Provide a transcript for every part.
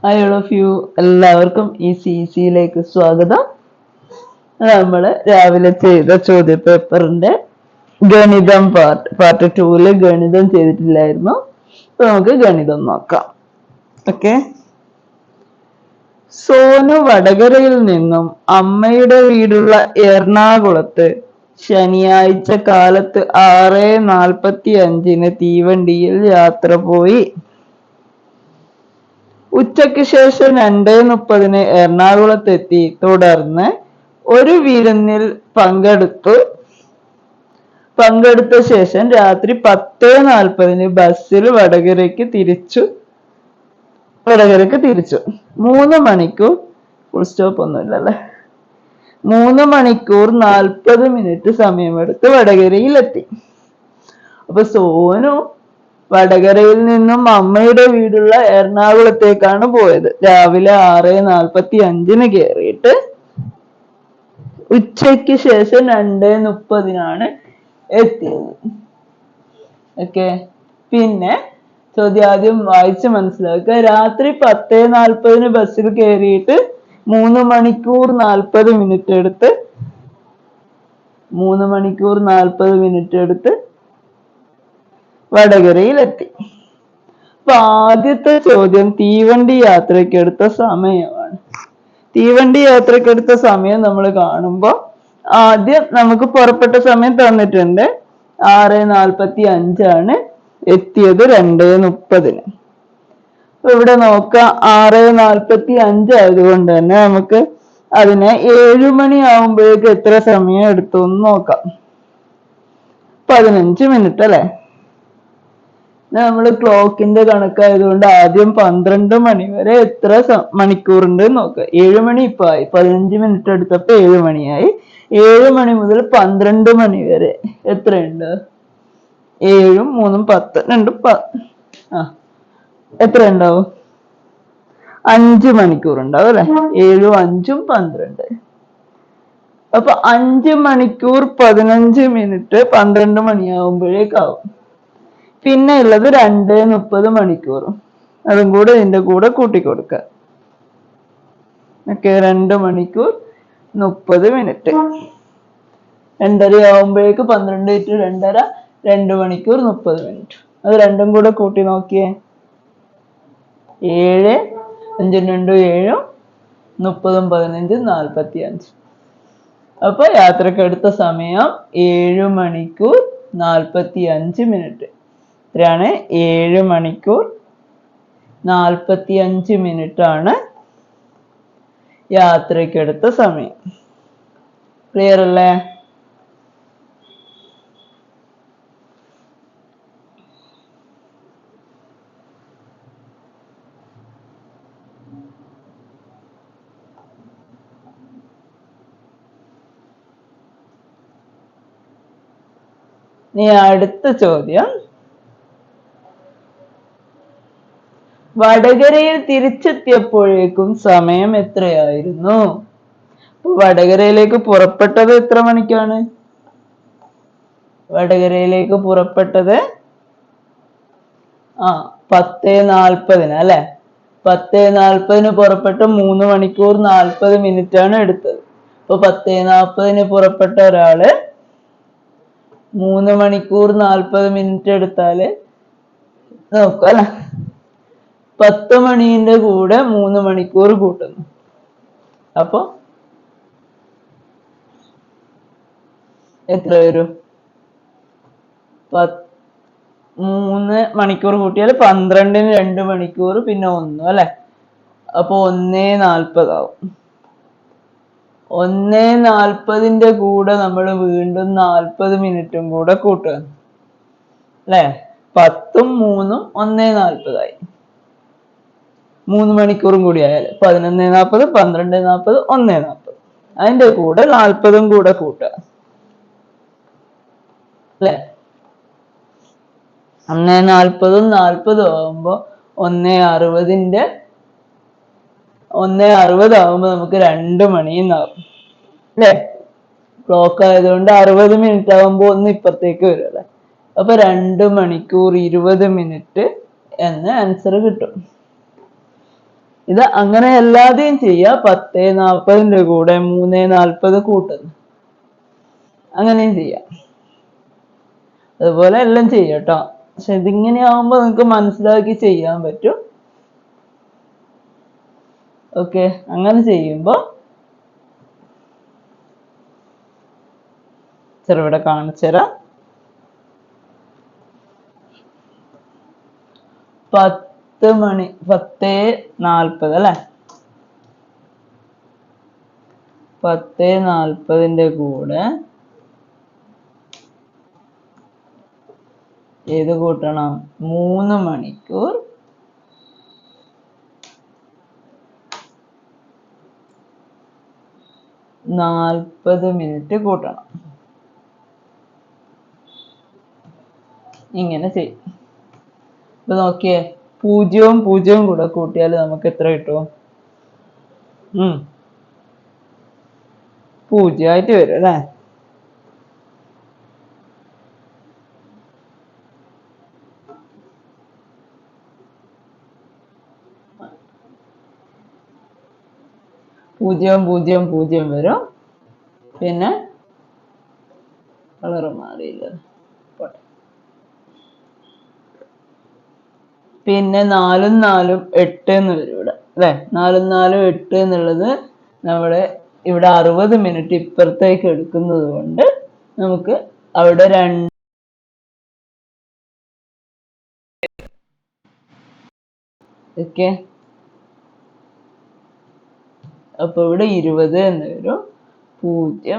Hi all of U, എല്ലാവർക്കും ഈസിയിലേക്ക് സ്വാഗതം. നമ്മൾ രാവിലെ ചെയ്ത ചോദ്യപേപ്പറിന്റെ ഗണിതം പാർട്ട് 2 ഗണിതം ചെയ്തിട്ടില്ലായിരുന്നു. അപ്പൊ നമുക്ക് ഗണിതം നോക്കാം. ഓക്കെ. സോനു വടകരയിൽ നിന്നും അമ്മയുടെ വീടുള്ള എറണാകുളത്ത് ശനിയാഴ്ച കാലത്ത് 6:45 തീവണ്ടിയിൽ യാത്ര പോയി. ഉച്ചയ്ക്ക് ശേഷം 2:30 എറണാകുളത്തെത്തി. തുടർന്ന് ഒരു വിരുന്നിൽ പങ്കെടുത്ത ശേഷം രാത്രി 10:40 ബസ്സിൽ വടകരയ്ക്ക് തിരിച്ചു. 3 മണിക്കൂർ, ഫുൾ സ്റ്റോപ്പ് ഒന്നുമില്ലല്ലേ, 3 മണിക്കൂർ 40 മിനിറ്റ് സമയമെടുത്ത് വടകരയിലെത്തി. അപ്പൊ സോനു വടകരയിൽ നിന്നും അമ്മയുടെ വീടുള്ള എറണാകുളത്തേക്കാണ് പോയത്. രാവിലെ 6:45 കയറിയിട്ട് ഉച്ചയ്ക്ക് ശേഷം 2:30 എത്തിയത്. ഓക്കെ. പിന്നെ ചോദ്യം ആദ്യം വായിച്ച് മനസ്സിലാക്കുക. രാത്രി 10:40 ബസ്സിൽ കയറിയിട്ട് 3 മണിക്കൂർ 40 മിനിറ്റ് എടുത്ത് വടകരയിലെത്തി. അപ്പൊ ആദ്യത്തെ ചോദ്യം തീവണ്ടി യാത്രക്കെടുത്ത സമയമാണ്. തീവണ്ടി യാത്രക്കെടുത്ത സമയം നമ്മൾ കാണുമ്പോൾ ആദ്യം നമുക്ക് പുറപ്പെട്ട സമയം തന്നിട്ടുണ്ട്. 6:45 എത്തിയത് 2:30. ഇവിടെ നോക്കാം, 6:45 ആയതുകൊണ്ട് തന്നെ നമുക്ക് അതിനെ 7 മണി ആവുമ്പോഴേക്ക് എത്ര സമയം എടുത്തു എന്ന് നോക്കാം. 15 മിനിറ്റ് അല്ലെ. നമ്മൾ ക്ലോക്കിന്റെ കണക്കായതുകൊണ്ട് ആദ്യം 12 മണി വരെ എത്ര മണിക്കൂറുണ്ട് നോക്കുക. 7 മണി ഇപ്പൊ ആയി, 15 മിനിറ്റ് എടുത്തപ്പോ 7 മണിയായി. 7 മണി മുതൽ 12 മണി വരെ എത്രയുണ്ട്? 7 3 10 2 എത്ര ഉണ്ടാവും? 5 മണിക്കൂർ ഉണ്ടാവും അല്ലെ. 7 5 12. അപ്പൊ 5 മണിക്കൂർ 15 മിനിറ്റ് 12 മണിയാവുമ്പോഴേക്കാവും. പിന്നെ ഉള്ളത് 2:30 മണിക്കൂറും. അതും കൂടെ ഇതിന്റെ കൂടെ കൂട്ടിക്കൊടുക്കുക. ഓക്കെ. 2 മണിക്കൂർ 30 മിനിറ്റ്. 2:30 ആവുമ്പോഴേക്ക് 12 × 2:30 2 മണിക്കൂർ 30 മിനിറ്റ്. അത് രണ്ടും കൂടെ കൂട്ടി നോക്കിയേ. 7 5 2 7 30 15 45. അപ്പൊ യാത്രക്കെടുത്ത സമയം 7 മണിക്കൂർ 45 മിനിറ്റ്. എത്രയാണ്? 7 മണിക്കൂർ 45 മിനിറ്റ് ആണ് യാത്രക്കെടുത്ത സമയം. ക്ലിയർ അല്ലേ? ഇനി അടുത്ത ചോദ്യം, വടകരയിൽ തിരിച്ചെത്തിയപ്പോഴേക്കും സമയം എത്രയായിരുന്നു? വടകരയിലേക്ക് പുറപ്പെട്ടത് എത്ര മണിക്കാണ്? വടകരയിലേക്ക് പുറപ്പെട്ടത് 10:40 അല്ലെ. 10:40 പുറപ്പെട്ട് 3 മണിക്കൂർ 40 മിനിറ്റ് ആണ് എടുത്തത്. അപ്പൊ 10:40 പുറപ്പെട്ട ഒരാള് 3 മണിക്കൂർ 40 മിനിറ്റ് എടുത്താല് നോക്കുക അല്ലെ, 10 മണിന്റെ കൂടെ 3 മണിക്കൂർ കൂട്ടുന്നു. അപ്പൊ എത്ര വരും? 3 മണിക്കൂർ കൂട്ടിയാൽ 12-ന് 2 മണിക്കൂർ പിന്നെ 1 അല്ലെ. അപ്പൊ 1:40 ആവും. 1:40 കൂടെ നമ്മൾ വീണ്ടും 40 മിനിറ്റും കൂടെ കൂട്ടുക അല്ലെ. 10ഉം 3ഉം 1:40 ആയി. 3 മണിക്കൂറും കൂടി ആയാൽ 11:40 12:40 1:40. അതിന്റെ കൂടെ 40ഉം കൂടെ കൂട്ടുക അല്ലെ. 1:40 40 ആവുമ്പോ 1:60 ആവുമ്പോ നമുക്ക് 2 മണിന്നാവും അല്ലെ. ക്ലോക്ക് ആയതുകൊണ്ട് 60 മിനിറ്റ് ആവുമ്പോ 1 ഇപ്പുറത്തേക്ക് വരും അല്ലെ. അപ്പൊ 2 മണിക്കൂർ 20 മിനിറ്റ് എന്ന് ആൻസർ കിട്ടും ഇത് അങ്ങനെ അല്ലാതെയും ചെയ്യാം. 10:40 കൂടെ 3:40 കൂട്ടുന്നു, അങ്ങനെയും ചെയ്യാം. അതുപോലെ എല്ലാം ചെയ്യാം കേട്ടോ. പക്ഷെ ഇതിങ്ങനെ ആവുമ്പോ നിങ്ങൾക്ക് മനസ്സിലാക്കി ചെയ്യാൻ പറ്റും. ഓക്കെ, അങ്ങനെ ചെയ്യുമ്പോ ഇവിടെ കാണിച്ചു തരാം. 10 മണി 10:40 അല്ലെ, 10:40 കൂടെ ഏത് കൂട്ടണം? 3 മണിക്കൂർ 40 മിനിറ്റ് കൂട്ടണം. ഇങ്ങനെ ചെയ്യും. ഇപ്പൊ നോക്കിയേ, 0 0 കൂടെ കൂട്ടിയാൽ നമുക്ക് എത്ര കിട്ടും? 0 ആയിട്ട് വരും അല്ലേ? പൂജ്യം പൂജ്യം പൂജ്യം വരും. പിന്നെ കളറ് മാറിയില്ല, പിന്നെ 4 4 8 എന്ന് വരും ഇവിടെ അല്ലെ. 4 4 8 എന്നുള്ളത് നമ്മുടെ ഇവിടെ 60 മിനിറ്റ് ഇപ്പുറത്തേക്ക് എടുക്കുന്നത് കൊണ്ട് നമുക്ക് അവിടെ 2 ഓക്കെ. അപ്പൊ ഇവിടെ 20 എന്ന് വരും. 0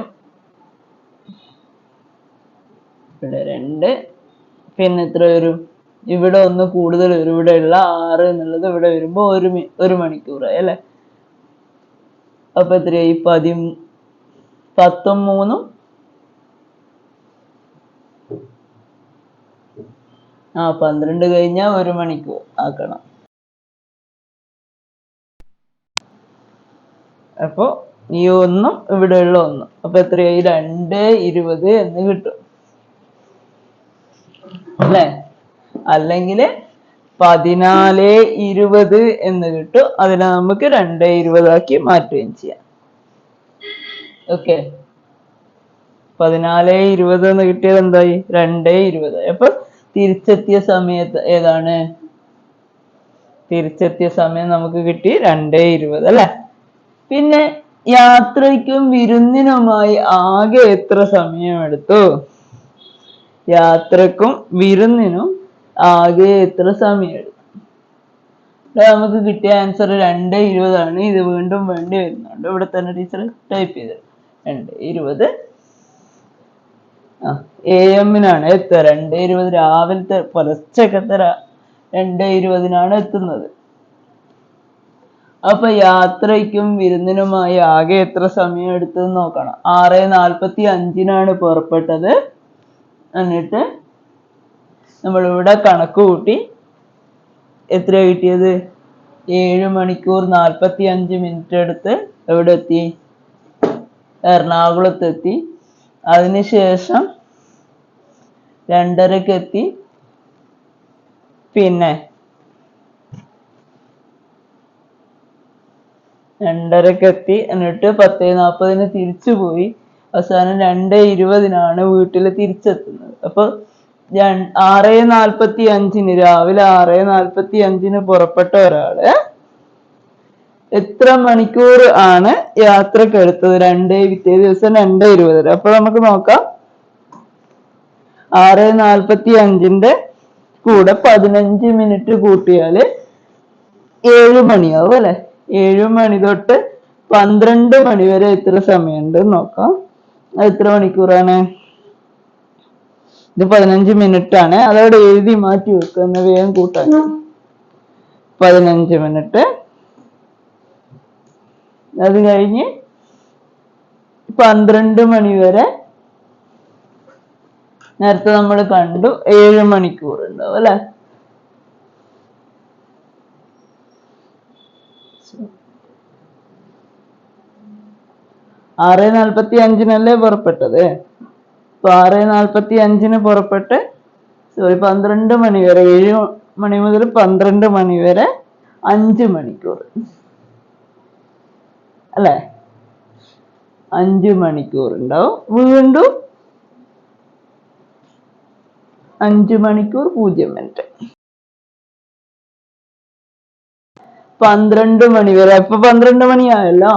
ഇവിടെ 2, പിന്നെ എത്ര വരും? ഇവിടെ 1 കൂടുതൽ വരും. ഇവിടെ ഉള്ള 6 എന്നുള്ളത് ഇവിടെ വരുമ്പോ 1 മണിക്കൂറായി അല്ലെ. അപ്പൊ എത്രയായി? 13 12 കഴിഞ്ഞാൽ 1 മണിക്കൂർ ആക്കണം. അപ്പൊ ഈ 1 ഇവിടെയുള്ള 1, അപ്പൊ എത്രയായി? 2:20 എന്ന് കിട്ടും അല്ലെ. അല്ലെങ്കിൽ 14:20 എന്ന് കിട്ടും. അതിനെ നമുക്ക് 2:20 ആക്കി മാറ്റുകയും ചെയ്യാം. ഓക്കെ, 14:20 എന്ന് കിട്ടിയത് എന്തായി? 2:20. അപ്പൊ തിരിച്ചെത്തിയ സമയത്ത് ഏതാണ്? തിരിച്ചെത്തിയ സമയം നമുക്ക് കിട്ടി 2:20 അല്ലെ. പിന്നെ യാത്രയ്ക്കും വിരുന്നിനുമായി ആകെ എത്ര സമയം എടുത്തു? യാത്രക്കും വിരുന്നിനും ആകെ എത്ര സമയം എടുത്തു? നമുക്ക് കിട്ടിയ ആൻസർ 2:20 ആണ്. ഇത് വീണ്ടും വേണ്ടി വരുന്നുണ്ട്. ഇവിടെ തന്നെ ടീച്ചർ ടൈപ്പ് ചെയ്ത് 2:20 AM-നാണ് എത്തുക. 2:20 രാവിലത്തെ പുലർച്ചക്കത്തെ 2:20 എത്തുന്നത്. അപ്പൊ യാത്രയ്ക്കും വിരുന്നിനുമായി ആകെ എത്ര സമയം എടുത്തെന്ന് നോക്കണം. 6:45 പുറപ്പെട്ടത്. എന്നിട്ട് നമ്മളിവിടെ കണക്ക് കൂട്ടി എത്ര കിട്ടിയത്? 7 മണിക്കൂർ 45 മിനിറ്റ് എടുത്ത് എവിടെ എത്തി? എറണാകുളത്ത് എത്തി. അതിനുശേഷം 2:30 എത്തി. പിന്നെ 2:30 എത്തി. എന്നിട്ട് 10:40 തിരിച്ചു പോയി. അവസാനം 2:20 വീട്ടിൽ തിരിച്ചെത്തുന്നത്. അപ്പൊ 6:45 രാവിലെ 6:45 പുറപ്പെട്ട ഒരാള് എത്ര മണിക്കൂർ ആണ് യാത്രക്ക് എടുത്തത്? പിറ്റേ ദിവസം 2:20. അപ്പൊ നമുക്ക് നോക്കാം. 6:45 കൂടെ 15 മിനിറ്റ് കൂട്ടിയാല് 7 മണിയാവും അല്ലെ. 7 മണി തൊട്ട് 12 മണി വരെ എത്ര സമയമുണ്ട് നോക്കാം. അത് എത്ര മണിക്കൂറാണ്? ഇത് 15 മിനിറ്റ് ആണ്. അതവിടെ എഴുതി മാറ്റി വെക്കുക. എന്ന് വേഗം കൂട്ടാൻ. 15 മിനിറ്റ്. അത് കഴിഞ്ഞ് 12 മണി വരെ നേരത്തെ നമ്മൾ കണ്ടു 7 മണിക്കൂർ ഉണ്ടാവും അല്ലെ. ആറ് 45 പുറപ്പെട്ടത്. അപ്പൊ 6:45 പുറപ്പെട്ട് 12 മണി വരെ, 7 മണി മുതൽ 12 മണി വരെ 5 മണിക്കൂർ. അല്ലെ? 5 മണിക്കൂർ ഉണ്ടാവും. വീണ്ടും 5 മണിക്കൂർ 0 മിനിറ്റ്. 12 മണി വരെ. ഇപ്പൊ 12 മണിയായല്ലോ,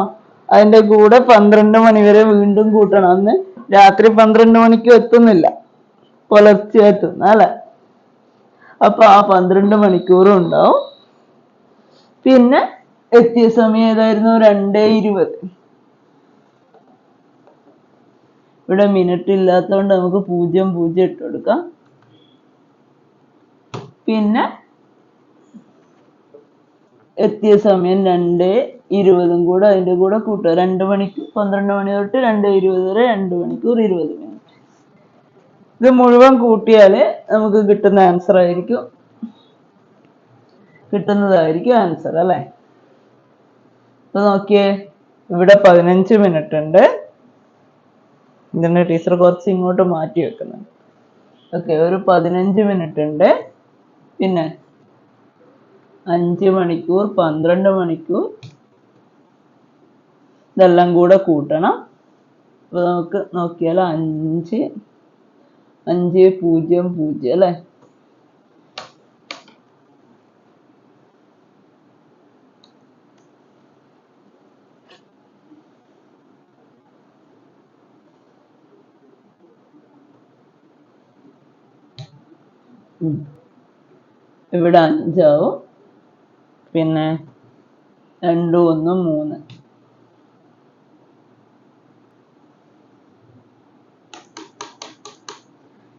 അതിന്റെ കൂടെ 12 മണി വരെ വീണ്ടും കൂട്ടണം. അന്ന് രാത്രി 12 മണിക്ക് എത്തുന്നില്ല, പുലർച്ചെ എത്തുന്ന അല്ലെ? അപ്പൊ ആ 12 മണിക്കൂറും ഉണ്ടാവും. പിന്നെ എത്തിയ സമയം ഏതായിരുന്നു? 2:20. ഇവിടെ മിനിറ്റ് ഇല്ലാത്തതുകൊണ്ട് നമുക്ക് 00 ഇട്ട് കൊടുക്കാം. പിന്നെ എത്തിയ സമയം 2:20 കൂടെ അതിന്റെ കൂടെ കൂട്ടുക. 2 മണിക്ക് 12 മണി തൊട്ട് 2:20 വരെ 2 മണിക്കൂർ 20 മിനിറ്റ്. ഇത് മുഴുവൻ കൂട്ടിയാല് നമുക്ക് കിട്ടുന്നതായിരിക്കും ആൻസർ അല്ലെ? ഇപ്പൊ നോക്കിയേ, ഇവിടെ 15 മിനിറ്റ് ഉണ്ട്. ഇതിന്റെ ടീച്ചർ കുറച്ച് ഇങ്ങോട്ട് മാറ്റി വെക്കുന്നുണ്ട്. ഓക്കെ, ഒരു 15 മിനിറ്റ് ഉണ്ട്. പിന്നെ 5 മണിക്കൂർ, 12 മണിക്കൂർ, ഇതെല്ലാം കൂടെ കൂട്ടണം. അപ്പൊ നമുക്ക് നോക്കിയാൽ 5:00 അല്ലെ? ഇവിടെ 5 ആവും. പിന്നെ 2 1 3.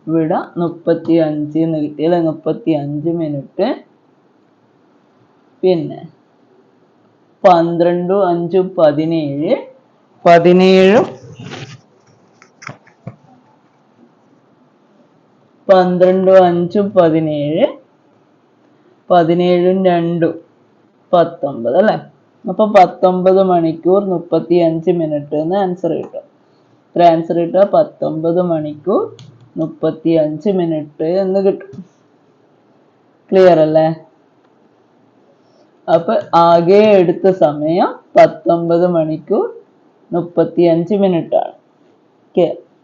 ഇവിടെ 35 എന്ന് കിട്ടിയല്ലേ? 35 മിനിറ്റ്. പിന്നെ 12 5 17. 17 12 5 17. 17 2 19 അല്ലെ? അപ്പൊ 19 മണിക്കൂർ 35 മിനിറ്റ് എന്ന് ആൻസർ കിട്ടും. ആൻസർ കിട്ടുക 19 മണിക്കൂർ 35 മിനിറ്റ് എന്ന് കിട്ടും. ക്ലിയർ അല്ലേ? അപ്പൊ ആകെ എടുത്ത സമയം 19 മണിക്കൂർ 35 മിനിറ്റ് ആണ്.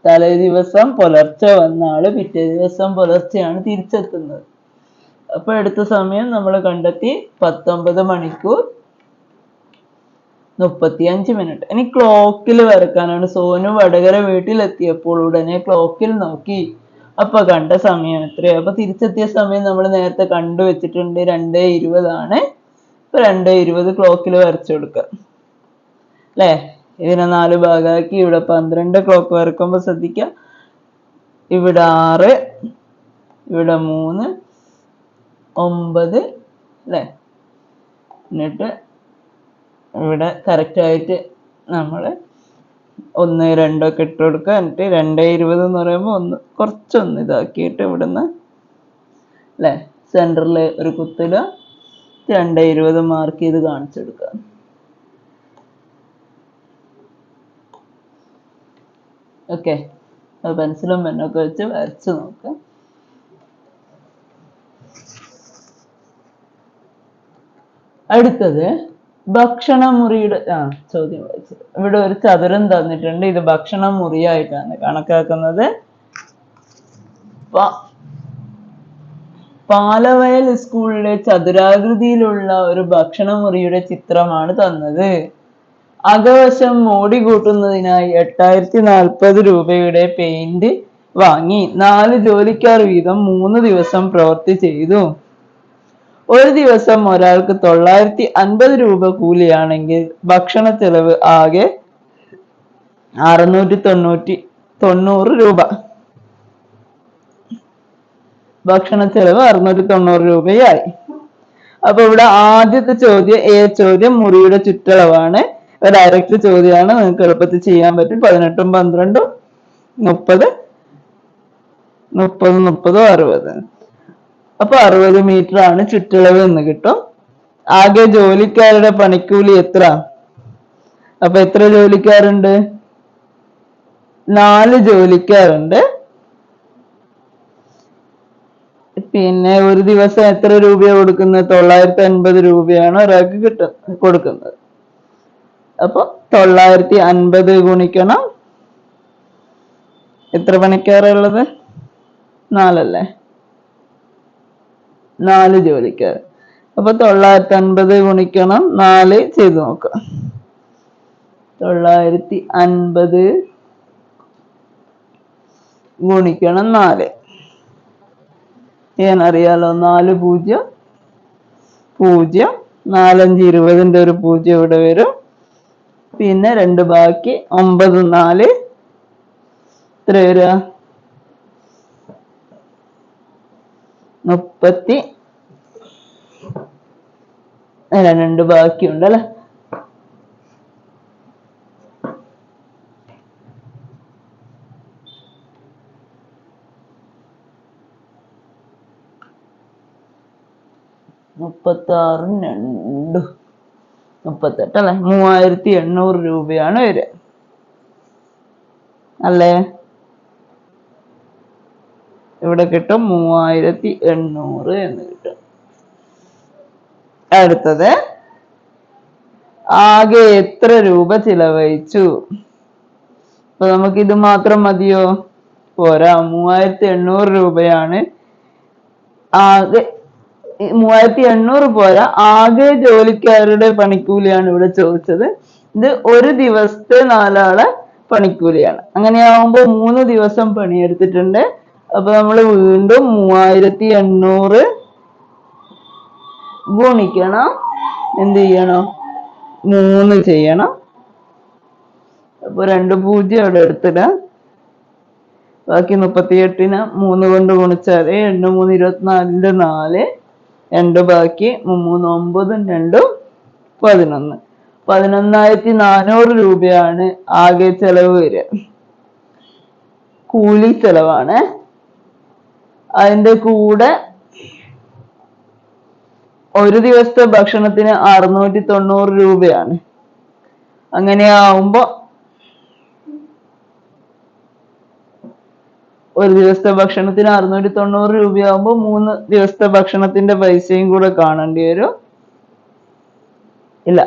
തലേ ദിവസം പുലർച്ചെ വന്ന ആള് പിറ്റേ ദിവസം പുലർച്ചെയാണ് തിരിച്ചെത്തുന്നത്. അപ്പൊ എടുത്ത സമയം നമ്മൾ കണ്ടെത്തി 19 മണിക്കൂർ 35 മിനിറ്റ്. ഇനി ക്ലോക്കിൽ വരക്കാനാണ്. സോനു വടകര വീട്ടിലെത്തിയപ്പോൾ ഉടനെ ക്ലോക്കിൽ നോക്കി. അപ്പൊ കണ്ട സമയം എത്രയോ? അപ്പൊ തിരിച്ചെത്തിയ സമയം നമ്മൾ നേരത്തെ കണ്ടുവച്ചിട്ടുണ്ട്, 2:20 ആണ്. ഇപ്പൊ 2:20 ക്ലോക്കിൽ വരച്ചു കൊടുക്കുക അല്ലെ? ഇതിനെ 4 ഭാഗമാക്കി. ഇവിടെ 12 ക്ലോക്ക് വരക്കുമ്പോ ശ്രദ്ധിക്കുക, ഇവിടെ 6, ഇവിടെ 3, 9 അല്ലെ? എന്നിട്ട് ഇവിടെ കറക്റ്റ് ആയിട്ട് നമ്മൾ 1 2 ഒക്കെ ഇട്ട് കൊടുക്കുക. എന്നിട്ട് 2:20 എന്ന് പറയുമ്പോൾ കുറച്ചൊന്ന് ഇതാക്കിയിട്ട് ഇവിടുന്ന് അല്ലെ സെന്ററിൽ ഒരു കുത്തിടുക. 2:20 മാർക്ക് ചെയ്ത് കാണിച്ചെടുക്കുക. ഓക്കെ, പെൻസിലും പെന്നൊക്കെ വെച്ച് വരച്ച് നോക്കാം. അടുത്തത് ഭക്ഷണമുറിയുടെ ചോദ്യം വായിച്ചത്. ഇവിടെ ഒരു ചതുരം തന്നിട്ടുണ്ട്. ഇത് ഭക്ഷണമുറിയായിട്ടാണ് കണക്കാക്കുന്നത്. പാലവയൽ സ്കൂളിലെ ചതുരാകൃതിയിലുള്ള ഒരു ഭക്ഷണമുറിയുടെ ചിത്രമാണ് തന്നത്. അകവശം മോടി കൂട്ടുന്നതിനായി 8040 രൂപയുടെ പെയിന്റ് വാങ്ങി 4 ജോലിക്കാർ വീതം 3 ദിവസം പ്രവൃത്തി ചെയ്തു. ഒരു ദിവസം ഒരാൾക്ക് 950 രൂപ കൂലിയാണെങ്കിൽ ഭക്ഷണ ചെലവ് ആകെ 690 രൂപ. ഭക്ഷണ ചെലവ് 690 രൂപയായി. അപ്പൊ ഇവിടെ ആദ്യത്തെ ചോദ്യം ചോദ്യം മുറിയുടെ ചുറ്റളവാണ്. ഡയറക്റ്റ് ചോദ്യമാണ്, നിങ്ങൾക്ക് എളുപ്പത്തിൽ ചെയ്യാൻ പറ്റും. 18 12 30 30 60. അപ്പൊ 60 മീറ്റർ ആണ് ചുറ്റളവ് എന്ന് കിട്ടും. ആകെ ജോലിക്കാരുടെ പണിക്കൂലി എത്ര? അപ്പൊ എത്ര ജോലിക്കാരുണ്ട്? 4 ജോലിക്കാരുണ്ട്. പിന്നെ ഒരു ദിവസം എത്ര രൂപയാണ് കൊടുക്കുന്നത്? 950 രൂപയാണ് ഒരാൾക്ക് കൊടുക്കുന്നത്. അപ്പൊ 950 ഗുണിക്കണം എത്ര പണിക്കാരുള്ളത്? 4 അല്ലേ? 4 ജോലിക്കാർ. അപ്പൊ 950 ഗുണിക്കണം 4 ചെയ്ത് നോക്കാം. 950 ഗുണിക്കണം 4 ചെയ്യാനറിയാലോ. 4 0 0 4 5 20ന്റെ ഒരു 0 ഇവിടെ വരും. പിന്നെ 2 ബാക്കി 9 4 എത്ര വരിക? 30. 2 ബാക്കിയുണ്ട് അല്ലെ? മുപ്പത്താറും 2 38 അല്ലെ? 3800 രൂപയാണ് വരിക അല്ലേ? ഇവിടെ കിട്ടും 3800 എന്ന് കിട്ടും. അടുത്തത് ആകെ എത്ര രൂപ ചിലവഴിച്ചു? അപ്പൊ നമുക്ക് ഇത് മാത്രം മതിയോ? പോരാ. 3800 രൂപയാണ് ആകെ. 3800 പോരാ, ആകെ ജോലിക്കാരുടെ പണിക്കൂലിയാണ് ഇവിടെ ചോദിച്ചത്. ഇത് ഒരു ദിവസത്തെ 4 ആളെ പണിക്കൂലിയാണ്. അങ്ങനെയാവുമ്പോ 3 ദിവസം പണിയെടുത്തിട്ടുണ്ട്. അപ്പൊ നമ്മൾ വീണ്ടും 3800 ഗുണിക്കണം എന്ത് ചെയ്യണം? 3 ചെയ്യണം. അപ്പൊ 2 0 അവിടെ എടുത്തിടാം. ബാക്കി 38നെ 3 കൊണ്ട് ഗുണിച്ചാൽ 8 3 24ന്റെ 4 2 ബാക്കി 3 9 2 11. 11,400 രൂപയാണ് ആകെ ചെലവ് വരിക. കൂലി ചെലവാണ്. അതിന്റെ കൂടെ ഒരു ദിവസത്തെ ഭക്ഷണത്തിന് 690 രൂപയാണ്. അങ്ങനെയാവുമ്പോ ഒരു ദിവസത്തെ ഭക്ഷണത്തിന് 690 രൂപയാവുമ്പോ 3 ദിവസത്തെ ഭക്ഷണത്തിന്റെ പൈസയും കൂടെ കാണേണ്ടി വരും. ഇല്ല,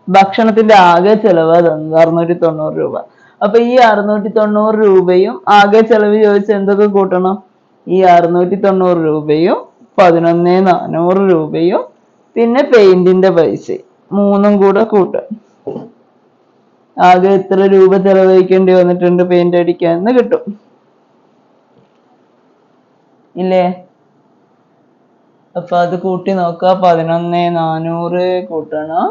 ഭക്ഷണത്തിന്റെ ആകെ ചെലവ് 690 രൂപ. അപ്പൊ ഈ 690 രൂപയും ആകെ ചെലവ് ചോദിച്ച് എന്തൊക്കെ കൂട്ടണം? ഈ 690 രൂപയും 11,400 രൂപയും പിന്നെ പെയിന്റിന്റെ പൈസ 3ഉം കൂടെ കൂട്ടാം. ആകെ എത്ര രൂപ ചെലവഴിക്കേണ്ടി വന്നിട്ടുണ്ട് പെയിന്റ് അടിക്കാൻ എന്ന് കിട്ടും ഇല്ലേ? അപ്പൊ അത് കൂട്ടി നോക്കുക. 11,400 കൂട്ടണം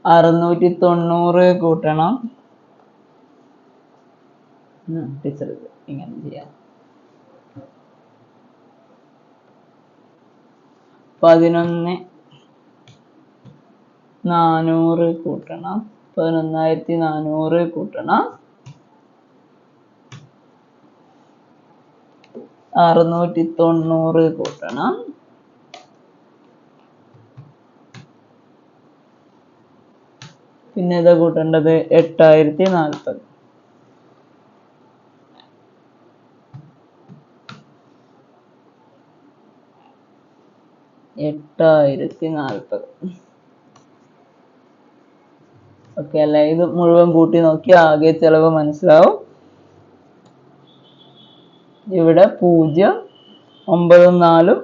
690 കൂട്ടണം. ടീച്ചർ ഇങ്ങനെ ചെയ്യാം. 11,400 കൂട്ടണം 11,400 കൂട്ടണം 690 കൂട്ടണം പിന്നെ ഏതാ കൂട്ടേണ്ടത്? 8,040. 8,040. ഓക്കെ അല്ലേ? ഇത് മുഴുവൻ കൂട്ടി നോക്കി ആകെ ചെലവ് മനസ്സിലാവും. ഇവിടെ 0 9 4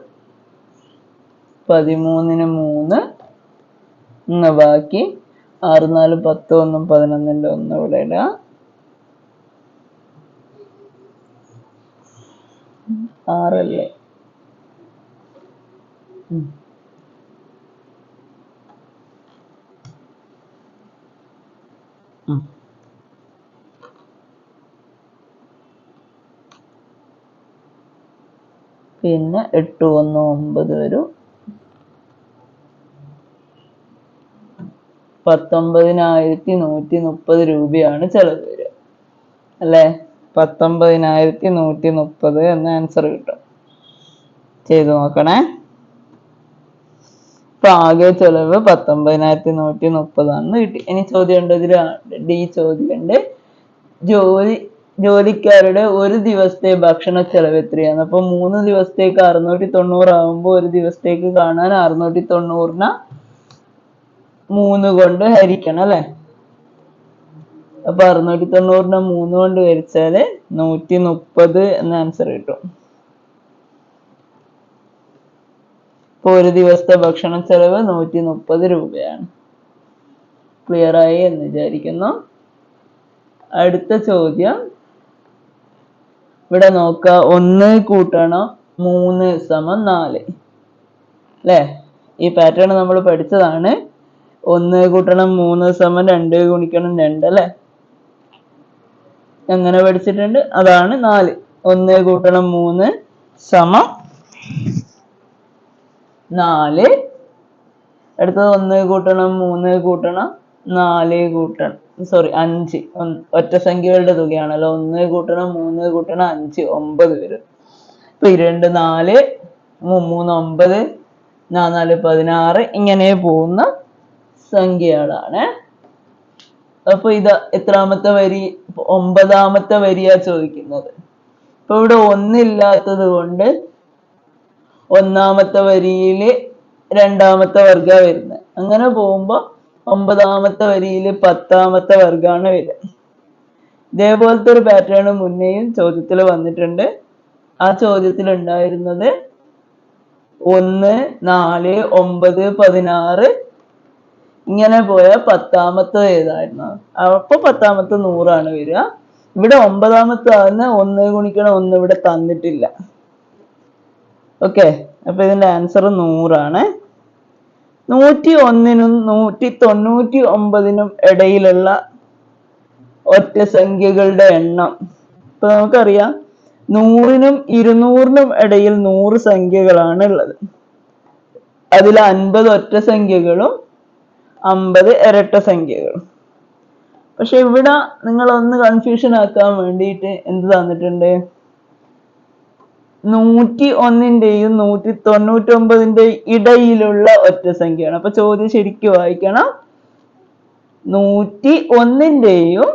13ന് 3 1 ബാക്കി 6 4 10 1 11ന്റെ 1 ഇവിടെ ഇടാം. 6 അല്ലേ? പിന്നെ 8 1 9 വരും. 19,130 രൂപയാണ് ചെലവ് വരിക അല്ലേ? 19,130 എന്ന ആൻസർ കിട്ടും. ചെയ്തു നോക്കണേ. ഇപ്പൊ ആകെ ചെലവ് 19,130 ആണെന്ന് കിട്ടി. ഇനി ചോദ്യം ഉണ്ട്, ഇതിൽ ഡി ചോദ്യം ഉണ്ട്. ജോലിക്കാരുടെ ഒരു ദിവസത്തെ ഭക്ഷണ ചെലവ് എത്രയാണ്? അപ്പൊ 3 ദിവസത്തേക്ക് 690 ആകുമ്പോ ഒരു ദിവസത്തേക്ക് കാണാൻ 690നെ 3 കൊണ്ട് ഹരിക്കണം അല്ലെ. അപ്പൊ 690നെ 3 കൊണ്ട് ഹരിച്ചാല് 130 എന്ന ആൻസർ കിട്ടും. ഇപ്പൊ ഒരു ദിവസത്തെ ഭക്ഷണ ചെലവ് 130 രൂപയാണ്. ക്ലിയർ ആയി എന്ന് വിചാരിക്കുന്നു. അടുത്ത ചോദ്യം ഇവിടെ നോക്ക. 1 കൂട്ടണം 3 സമം 4 അല്ലെ. ഈ പാറ്റേൺ നമ്മൾ പഠിച്ചതാണ്. 1 കൂട്ടണം 3 സമം 2 ഗുണിക്കണം 2 അല്ലെ. എങ്ങനെ പഠിച്ചിട്ടുണ്ട്? അതാണ് 4. 1 കൂട്ടണം 3 സമം 4. അടുത്തത് 1 കൂട്ടണം 3 കൂട്ടണം 4 കൂട്ടണം 5. ഒറ്റ സംഖ്യകളുടെ തുകയാണല്ലോ. 1 കൂട്ടണം 3 കൂട്ടണം 5 9 വരും. ഇപ്പൊ 2 4 3 9 4 16 ഇങ്ങനെ പോകുന്ന സംഖ്യകളാണ്. അപ്പൊ ഇത് എത്രാമത്തെ വരി? 9ാമത്തെ വരിയാ ചോദിക്കുന്നത്. ഇപ്പൊ ഇവിടെ 1 ഇല്ലാത്തത് കൊണ്ട് 1ാമത്തെ വരിയില് 2ാമത്തെ വർഗ വരുന്നത്. അങ്ങനെ പോകുമ്പോ 9ാമത്തെ വരിയില് 10ാമത്തെ വർഗാണ് വരിക. ഇതേപോലത്തെ ഒരു പാറ്റേൺ മുന്നേയും ചോദ്യത്തിൽ വന്നിട്ടുണ്ട്. ആ ചോദ്യത്തിൽ ഉണ്ടായിരുന്നത് 1 4 9 16 ഇങ്ങനെ പോയ 10ാമത്തെ ഏതായിരുന്നു? അപ്പൊ 10ാമത്തെ 100 വരിക. ഇവിടെ 9ാമത്തെ ആകുന്ന 1 ഗുണിക്കണം 1 ഇവിടെ തന്നിട്ടില്ല. ഓക്കെ, അപ്പൊ ഇതിന്റെ ആൻസർ 100. 101നും 199നും ഇടയിലുള്ള ഒറ്റ സംഖ്യകളുടെ എണ്ണം. ഇപ്പൊ നമുക്കറിയാം 100നും 200നും ഇടയിൽ 100 സംഖ്യകളാണ് ഉള്ളത്. അതിൽ 50 ഒറ്റ സംഖ്യകളും 50 ഇരട്ട സംഖ്യകളും. പക്ഷെ ഇവിടെ നിങ്ങൾ ഒന്ന് കൺഫ്യൂഷൻ ആക്കാൻ വേണ്ടിയിട്ട് എന്ത് തന്നിട്ടുണ്ട്? 101ന്റെയും 199ന്റെയും ഇടയിലുള്ള ഒറ്റ സംഖ്യയാണ്. അപ്പൊ ചോദ്യം ശരിക്കും വായിക്കണം. 101ന്റെയും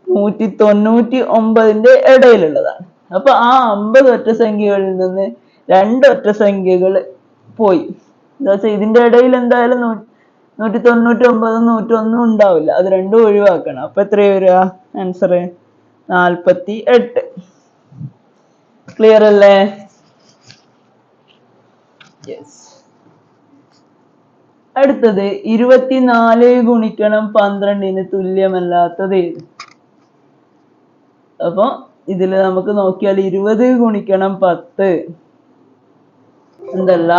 199ന്റെ ഇടയിലുള്ളതാണ്. അപ്പൊ ആ 50 ഒറ്റ സംഖ്യകളിൽ നിന്ന് 2 ഒറ്റ സംഖ്യകൾ പോയി. എന്താ വെച്ചാൽ ഇതിന്റെ ഇടയിൽ എന്തായാലും 199 101 ഉണ്ടാവില്ല. അത് രണ്ടും ഒഴിവാക്കണം. അപ്പൊ എത്രയാ വരിക ആൻസർ? 48. ക്ലിയർ അല്ലേ? യെസ്. അടുത്തത് 24 ഗുണിക്കണം 12ന് തുല്യമല്ലാത്തത് ഏത്? അപ്പൊ ഇതില് നമുക്ക് നോക്കിയാൽ 20 ഗുണിക്കണം 10 എന്തല്ല?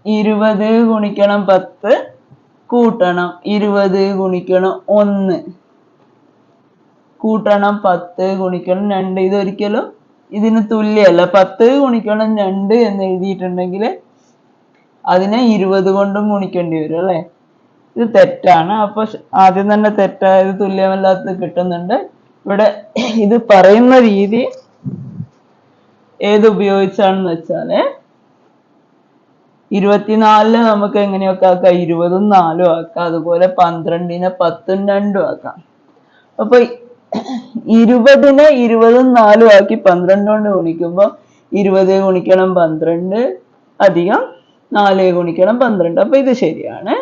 20 ഗുണിക്കണം 10 കൂട്ടണം 20 ഗുണിക്കണം 1 കൂട്ടണം 10 ഗുണിക്കണം 2. ഇതൊരിക്കലും ഇതിന് തുല്യമല്ല. 10 ഗുണിക്കണം 2 എന്ന് എഴുതിയിട്ടുണ്ടെങ്കിൽ അതിനെ 20 കൊണ്ടും ഗുണിക്കേണ്ടി വരും അല്ലെ. ഇത് തെറ്റാണ്. അപ്പൊ ആദ്യം തന്നെ തെറ്റായത് തുല്യമല്ലാത്തത് കിട്ടുന്നുണ്ട്. ഇവിടെ ഇത് പറയുന്ന രീതി ഏത് ഉപയോഗിച്ചാണെന്ന് വെച്ചാല് 24ന് നമുക്ക് എങ്ങനെയൊക്കെ ആക്കാം? 20ഉം 4ഉം ആക്കാം. അതുപോലെ 12നെ 10ഉം 2ഉം ആക്കാം. അപ്പൊ 20നെ 20ഉം 4ഉം ആക്കി 12 കൊണ്ട് ഗുണിക്കുമ്പോ 20 ഗുണിക്കണം 12 അധികം 4 ഗുണിക്കണം 12. അപ്പൊ ഇത് ശരിയാണ്.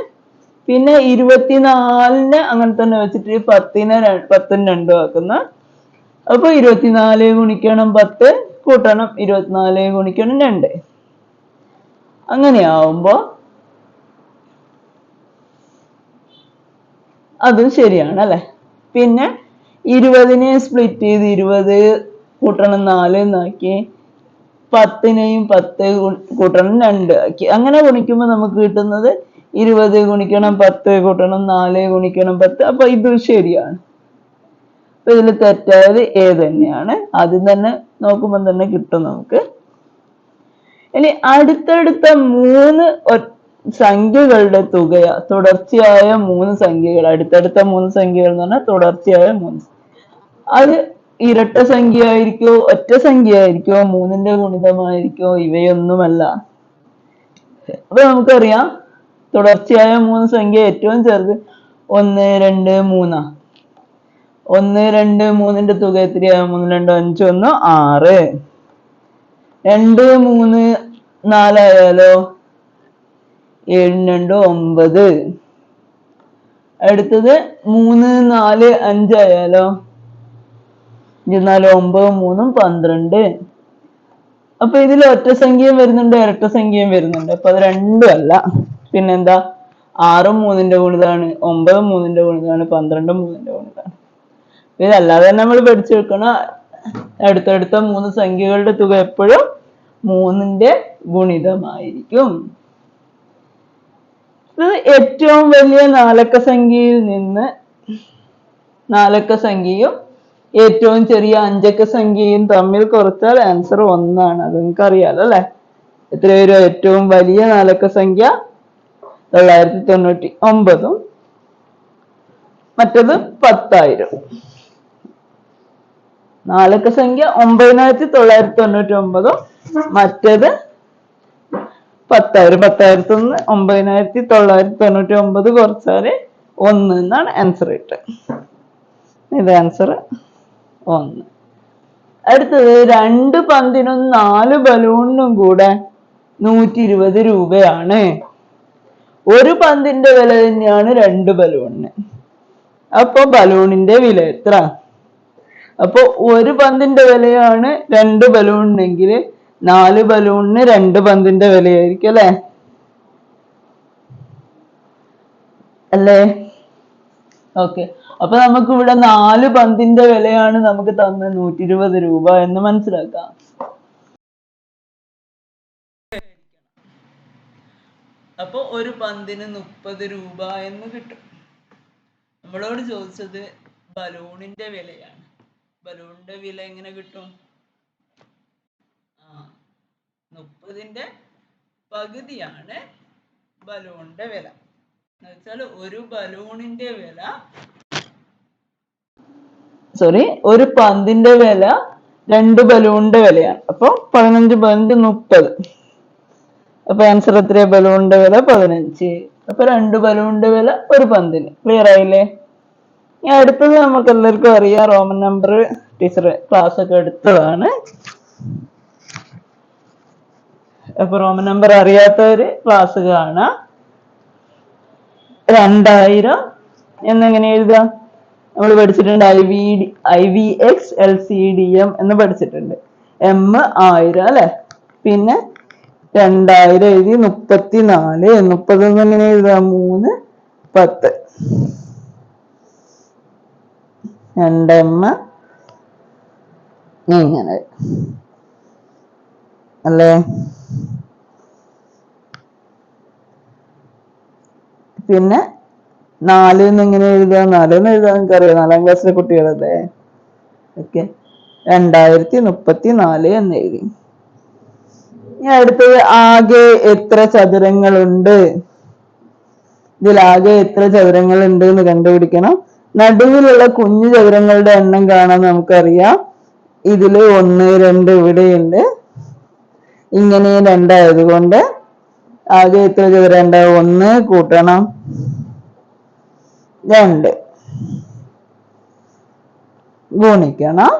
പിന്നെ 24നെ അങ്ങനെ തന്നെ വെച്ചിട്ട് 10നെ 10ഉം 2ഉം ആക്കുന്ന. അപ്പൊ 24 ഗുണിക്കണം 10 കൂട്ടണം 24 ഗുണിക്കണം 2. അങ്ങനെയാവുമ്പോ അതും ശരിയാണ് അല്ലെ. പിന്നെ 20നെ സ്പ്ലിറ്റ് ചെയ്ത് 20 കൂട്ടണം 4 എന്നാക്കി 10നെയും 10 കൂട്ടണം 2 ആക്കി. അങ്ങനെ ഗുണിക്കുമ്പോൾ നമുക്ക് കിട്ടുന്നത് 20 ഗുണിക്കണം 10 കൂട്ടണം 4 ഗുണിക്കണം 10. അപ്പൊ ഇത് ശരിയാണ്. അപ്പൊ ഇതിൽ തെറ്റായത് ഏത് തന്നെയാണ്. ആദ്യം തന്നെ നോക്കുമ്പോൾ തന്നെ കിട്ടും നമുക്ക്. ഇനി അടുത്തടുത്ത 3 സംഖ്യകളുടെ തുകയാ. തുടർച്ചയായ 3 സംഖ്യകൾ. അടുത്തടുത്ത 3 സംഖ്യകൾ എന്ന് പറഞ്ഞാൽ തുടർച്ചയായ 3. അത് ഇരട്ട സംഖ്യ ആയിരിക്കോ ഒറ്റ സംഖ്യ ആയിരിക്കോ 3ന്റെ ഗുണിതമായിരിക്കോ? ഇവയൊന്നുമല്ല. അപ്പൊ നമുക്കറിയാം തുടർച്ചയായ 3 സംഖ്യ ഏറ്റവും ചെറുത് 1 2 3. 1 2 3ന്റെ തുക എത്രയാ? 3 2 5 1 6. 2 3 4 ആയാലോ? 7 2 9. അടുത്തത് 3 4 5 ആയാലോ? 4 9 3 12. അപ്പൊ ഇതിൽ ഒറ്റ സംഖ്യയും വരുന്നുണ്ട്, ഇരട്ട സംഖ്യയും വരുന്നുണ്ട്. അപ്പൊ അത് രണ്ടും അല്ല. പിന്നെന്താ? 6 3ന്റെ ഗുണിതാണ്, 9 3ന്റെ ഗുണിതാണ്, 12 3ന്റെ ഗുണിതാണ്. ഇതല്ലാതെ തന്നെ നമ്മൾ പഠിച്ചു വെക്കണം, അടുത്തടുത്ത 3 സംഖ്യകളുടെ തുക എപ്പോഴും 3ന്റെ ഗുണിതമായിരിക്കും. ഇത് ഏറ്റവും വലിയ നാലക്ക സംഖ്യയിൽ നിന്ന് നാലക്ക സംഖ്യയും ഏറ്റവും ചെറിയ അഞ്ചക്ക സംഖ്യയും തമ്മിൽ കുറച്ചാൽ ആൻസർ 1 ആണ്. അത് നിങ്ങൾക്ക് അറിയാലോ അല്ലെ? എത്ര വരും? ഏറ്റവും വലിയ നാലക്ക സംഖ്യ 999, മറ്റത് 10,000. നാലക്ക സംഖ്യ 9,999, മറ്റേത് 10,000. 10,000 നിന്ന് 9,999 കുറച്ചാല് 1 എന്നാണ് ആൻസർ കിട്ടുക. ഇത് ആൻസർ 1. അടുത്തത് 2 പന്തിനും 4 ബലൂണിനും കൂടെ 120 രൂപയാണ്. ഒരു പന്തിന്റെ വില തന്നെയാണ് 2 ബലൂണിന്. അപ്പൊ ബലൂണിന്റെ വില എത്ര? അപ്പൊ ഒരു പന്തിന്റെ വിലയാണ് 2 ബലൂണിനെങ്കിൽ 4 ബലൂണിന് 2 പന്തിന്റെ വിലയായിരിക്കും അല്ലേ? അല്ലേ? ഓക്കെ. അപ്പൊ നമുക്ക് ഇവിടെ 4 പന്തിന്റെ വിലയാണ് നമുക്ക് തന്ന 120 രൂപ എന്ന് മനസ്സിലാക്കാം. അപ്പൊ ഒരു പന്തിന് 30 രൂപ എന്ന് കിട്ടും. നമ്മളോട് ചോദിച്ചത് ബലൂണിന്റെ വിലയാണ്. ബലൂണിന്റെ വില എങ്ങനെ കിട്ടും? 30ന്റെ പകുതിയാണ് ബലൂണിന്റെ വില. എന്ന് വെച്ചാൽ ഒരു ബലൂണിന്റെ വില, ഒരു പന്തിന്റെ വില 2 ബലൂണിന്റെ വിലയാണ്. അപ്പൊ 15 15 30. അപ്പൊ ആൻസർ എത്രയാ? ബലൂണിന്റെ വില 15. അപ്പൊ 2 ബലൂണിന്റെ വില ഒരു പന്തിന്. ക്ലിയർ ആയില്ലേ? ഇനി അടുത്തത് നമുക്ക് എല്ലാവർക്കും അറിയാം, റോമൻ നമ്പർ ടീച്ചർ ക്ലാസ് ഒക്കെ എടുത്തതാണ്. അപ്പൊ റോമൻ നമ്പർ അറിയാത്തവര് ക്ലാസ് കാണാം. 2000 എന്നെങ്ങനെ എഴുതാം? നമ്മൾ പഠിച്ചിട്ടുണ്ട് IVX LCDM എന്ന് പഠിച്ചിട്ടുണ്ട്. M 1000 അല്ലെ? പിന്നെ 2000 എഴുതി 34. 30 എങ്ങനെ എഴുതാം? 3 10. 2M ഇങ്ങനെ അല്ലേ? പിന്നെ 4 എങ്ങനെ എഴുതാം? 4 എഴുതാൻ നിങ്ങൾക്കറിയാം, 4ാം ക്ലാസ്സിലെ കുട്ടികളല്ലേ? ഓക്കെ. 2034 എന്ന് എഴുതി. ഇനി അടുത്തത് ആകെ എത്ര ചതുരങ്ങളുണ്ട്? ഇതിലാകെ എത്ര ചതുരങ്ങളുണ്ട് എന്ന് കണ്ടുപിടിക്കണം. നടുവിലുള്ള കുഞ്ഞു ചതുരങ്ങളുടെ എണ്ണം കാണാൻ നമുക്കറിയാം. ഇതില് 1 2 ഇവിടെയുണ്ട്. ഇങ്ങനെ 2 ആയതുകൊണ്ട് ആകെ എത്ര ചതുരം ഉണ്ടാവും? 1 കൂട്ടണം 2 ഗുണിക്കണം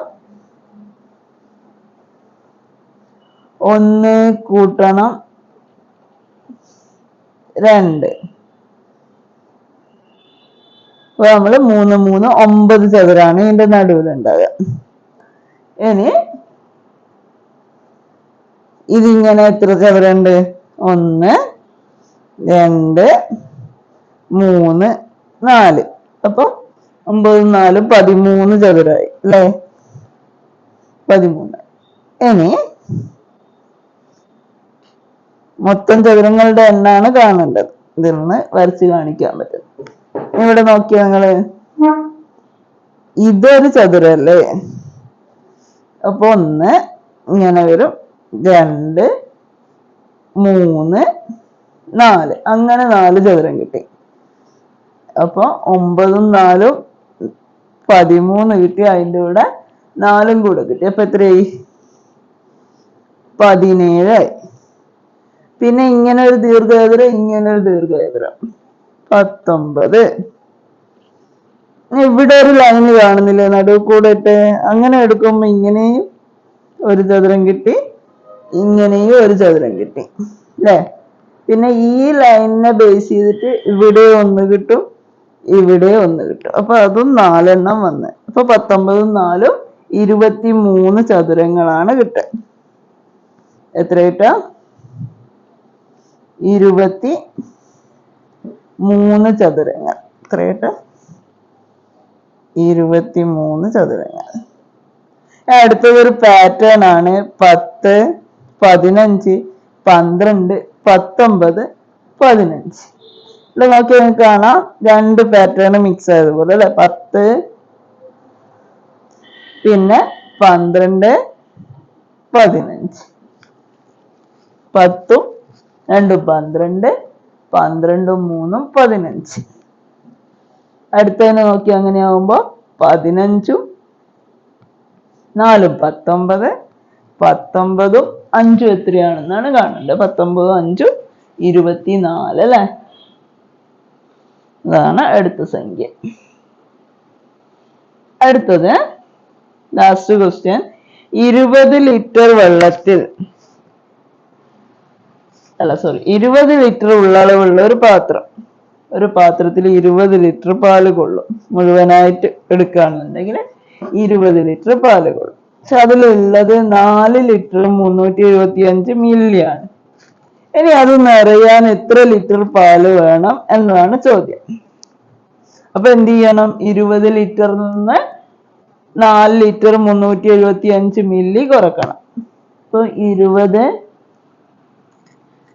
1 കൂട്ടണം 2. അപ്പൊ നമ്മള് 3 3 9 ചതുരാണ് ഇതിന്റെ നടുവിലുണ്ടാവുക. ഇനി ഇതിങ്ങനെ എത്ര ചതുരണ്ട്? 1 2 3 4. അപ്പൊ 9 4 13 ചതുരായി അല്ലേ? 13. ഇനി മൊത്തം ചതുരങ്ങളുടെ എണ്ണാണ് കാണേണ്ടത്. ഇതിൽ നിന്ന് വരച്ച് കാണിക്കാൻ പറ്റും. ഇവിടെ നോക്കിയ നിങ്ങള്, ഇതൊരു ചതുരല്ലേ? അപ്പൊ 1 ഇങ്ങനെ വരും, 2 3 4, അങ്ങനെ 4 ചതുരം കിട്ടി. അപ്പൊ 9 4 13 കിട്ടി. അതിൻ്റെ കൂടെ 4 കൂടെ കിട്ടി. അപ്പൊ എത്രയായി? 17 ആയി. പിന്നെ ഇങ്ങനെ ഒരു ദീർഘചതുരം, ഇങ്ങനെ ഒരു ദീർഘചതുരം 19. ഇവിടെ ഒരു ലൈൻ കാണുന്നില്ലേ നടുവ് കൂടെ ഇട്ട്, അങ്ങനെ എടുക്കുമ്പോ ഇങ്ങനെയും ഒരു ചതുരം കിട്ടി, ഇങ്ങനെയും ഒരു ചതുരം കിട്ടി അല്ലേ. പിന്നെ ഈ ലൈനിനെ ബേസ് ചെയ്തിട്ട് ഇവിടെ ഒന്ന് കിട്ടും, ഇവിടെ ഒന്ന് കിട്ടും. അപ്പൊ അതും 4 എണ്ണം വന്ന്. അപ്പൊ 19ഉം 4ഉം 23 ചതുരങ്ങളാണ് കിട്ടുക. എത്ര കിട്ടാ? 23 ചതുരങ്ങൾ. എത്ര കിട്ടാ? 23 ചതുരങ്ങൾ. അടുത്തതൊരു പാറ്റേൺ ആണ്. 10, 15, 12, 19, 15. ഇവിടെ നോക്കി നിങ്ങൾക്ക് കാണാം രണ്ട് പാറ്റേൺ മിക്സ് ആയതുപോലെ അല്ലെ. 10 പിന്നെ 12, 15. 10ഉം 2ഉം 12, 12ഉം 3ഉം 15. അടുത്തതിനെ നോക്കി അങ്ങനെയാവുമ്പോ 15ഉം 4ഉം 19, 19ഉം 5ഉം എത്രയാണെന്നാണ് കാണേണ്ടത്. 19ഉം 5ഉം 24 അല്ലെ. അതാണ് അടുത്ത സംഖ്യ. അടുത്തത് ലാസ്റ്റ് ക്വസ്റ്റ്യൻ. 20 ലിറ്റർ വെള്ളത്തിൽ 20 ലിറ്റർ ഉള്ളളവുള്ള ഒരു പാത്രത്തിൽ 20 ലിറ്റർ പാല് കൊള്ളും. മുഴുവനായിട്ട് എടുക്കുകയാണെന്നുണ്ടെങ്കിൽ 20 ലിറ്റർ പാല് കൊള്ളും. പക്ഷെ അതിലുള്ളത് 4 ലിറ്റർ 375 മില്ലിയാണ്. ഇനി അത് നിറയാൻ എത്ര ലിറ്റർ പാല് വേണം എന്നതാണ് ചോദ്യം. അപ്പൊ എന്ത് ചെയ്യണം? 20 ലിറ്ററിൽ നിന്ന് 4 ലിറ്റർ 375 മില്ലി കുറക്കണം. അപ്പൊ 20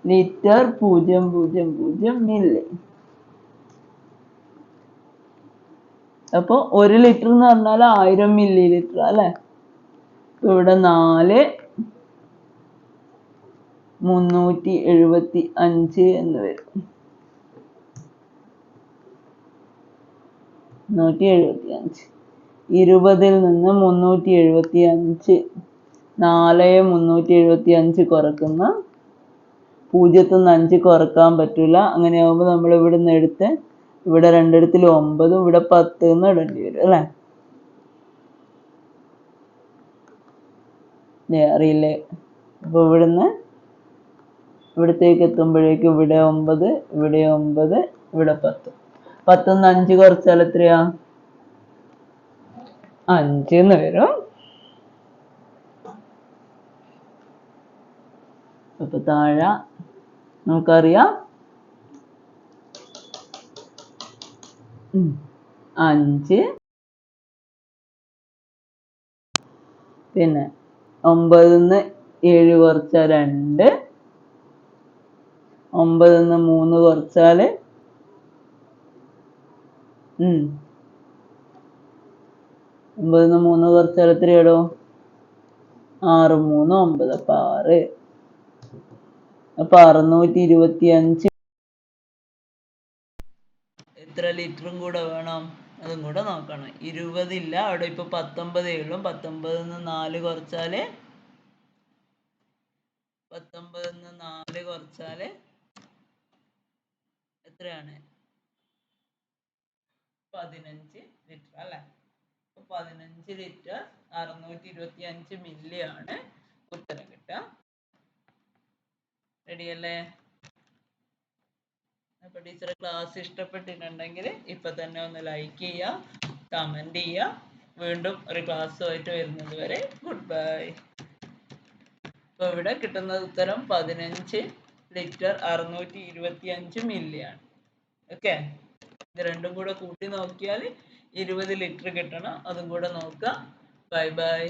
ലിറ്റർ 000 മില്ലി. അപ്പൊ 1 ലിറ്റർ എന്ന് പറഞ്ഞാൽ 1000 മില്ലി ലിറ്റർ അല്ലെ. ഇവിടെ 4 375 എന്ന് വരും. 175. 20ൽ നിന്ന് 375, 4 375 കുറക്കുന്ന 0ത്തിൽ നിന്ന് 5 കുറക്കാൻ പറ്റൂല. അങ്ങനെയാകുമ്പോൾ നമ്മൾ ഇവിടെ നിന്ന് എടുത്ത് ഇവിടെ രണ്ടിടത്തിൽ 9, ഇവിടെ 10 എന്ന് ഇടേണ്ടി വരും അല്ലെ. അറിയില്ലേ? അപ്പൊ ഇവിടുന്ന് ഇവിടത്തേക്ക് എത്തുമ്പോഴേക്ക് ഇവിടെ 9, ഇവിടെ 9, ഇവിടെ 10. 10 നിന്ന് 5 കുറച്ചാൽ എത്രയാ? 5 എന്ന് വരും. അപ്പൊ താഴെ നമുക്കറിയാം 5, പിന്നെ 9 നിന്ന് 7 കുറച്ചാൽ 2, 9 നിന്ന് 3 കുറച്ചാൽ 9 നിന്ന് 3 കുറച്ചാൽ എത്രയാടോ? 6 3 9. അപ്പൊ 6. അപ്പൊ 625 എത്ര ലിറ്ററും കൂടെ വേണം? അതും കൂടെ നോക്കണം. 20 ഇല്ല, അവിടെ ഇപ്പൊ 19 ഉള്ളൂ. 19 നിന്ന് 4 കുറച്ചാല് 19 നിന്ന് 4 കുറച്ചാല് എത്രയാണ്? 15 ലിറ്റർ അല്ലെ. 15 ലിറ്റർ 625 മില്ലി ആണ് ഉത്തരം കിട്ടുക. റെഡിയല്ലേ? അപ്പൊ ടീച്ചറെ ക്ലാസ് ഇഷ്ടപ്പെട്ടിട്ടുണ്ടെങ്കിൽ ഇപ്പൊ തന്നെ ഒന്ന് ലൈക്ക് ചെയ്യുക, കമന്റ് ചെയ്യുക. വീണ്ടും ഒരു ക്ലാസ്സുമായിട്ട് വരുന്നത് വരെ ഗുഡ് ബൈ. അപ്പൊ ഇവിടെ കിട്ടുന്ന ഉത്തരം 15 ലിറ്റർ 625 മില്ലിയാണ്. ഓക്കെ, ഇത് രണ്ടും കൂടെ കൂട്ടി നോക്കിയാൽ 20 ലിറ്റർ കിട്ടണം. അതും കൂടെ നോക്കുക. Bye bye.